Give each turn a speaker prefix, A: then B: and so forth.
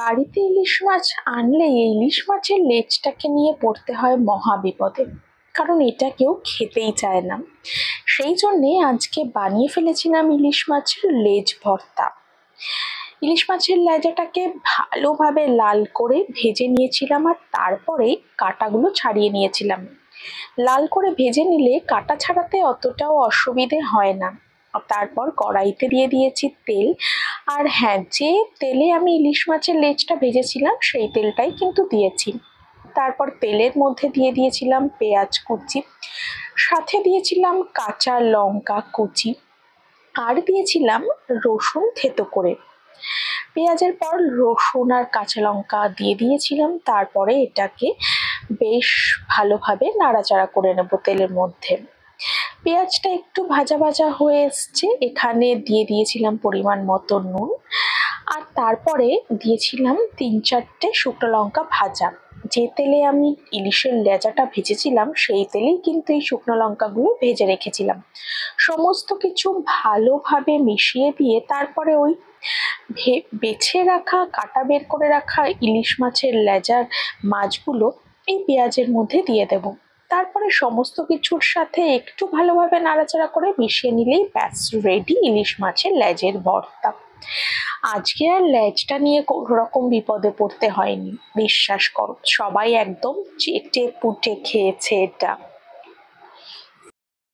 A: বাড়িতে ইলিশ মাছ আনলে এই ইলিশ মাছের লেজটাকে নিয়ে পড়তে হয় মহা বিপদে, কারণ এটা কেউ খেতেই চায় না। সেই জন্যে আজকে বানিয়ে ফেলেছিলাম ইলিশ মাছের লেজ ভর্তা। ইলিশ মাছের লেজাটাকে ভালোভাবে লাল করে ভেজে নিয়েছিলাম, আর তারপরে কাঁটাগুলো ছাড়িয়ে নিয়েছিলাম। লাল করে ভেজে নিলে কাঁটা ছাড়াতে অতটাও অসুবিধে হয় না। তারপর কড়াইতে দিয়ে দিয়েছি তেল। আর হ্যাঁ, যে তেলে আমি ইলিশ মাছের লেজটা ভেজেছিলাম সেই তেলটাই কিন্তু দিয়েছি। তারপর তেলের মধ্যে দিয়ে দিয়েছিলাম পেঁয়াজ কুচি, সাথে দিয়েছিলাম কাঁচা লঙ্কা কুচি, আর দিয়েছিলাম রসুন থেতো করে। পেঁয়াজের পর রসুন আর কাঁচা লঙ্কা দিয়ে দিয়েছিলাম। তারপরে এটাকে বেশ ভালোভাবে নাড়াচাড়া করে নেব তেলের মধ্যে। পেঁয়াজটা একটু ভাজা ভাজা হয়ে এসছে, এখানে দিয়ে দিয়েছিলাম পরিমাণ মতো নুন, আর তারপরে দিয়েছিলাম 3-4টে শুকনো লঙ্কা ভাজা। যে তেলে আমি ইলিশের লেজাটা ভেজেছিলাম সেই তেলেই কিন্তু এই শুকনো লঙ্কাগুলো ভেজে রেখেছিলাম। সমস্ত কিছু ভালোভাবে মিশিয়ে দিয়ে তারপরে ওই বেছে রাখা, কাটা বের করে রাখা ইলিশ মাছের লেজার মাছগুলো এই পেঁয়াজের মধ্যে দিয়ে দেব। তারপরে সমস্ত কিছুর সাথে একটু ভালোভাবে নাড়াচাড়া করে মিশিয়ে নিলেই ব্যাস রেডি ইলিশ মাছের লেজের ভর্তা। আজকে আর লেজটা নিয়ে কোনো রকম বিপদে পড়তে হয়নি, বিশ্বাস করো, সবাই একদম চেটে পুটে খেয়েছে এটা।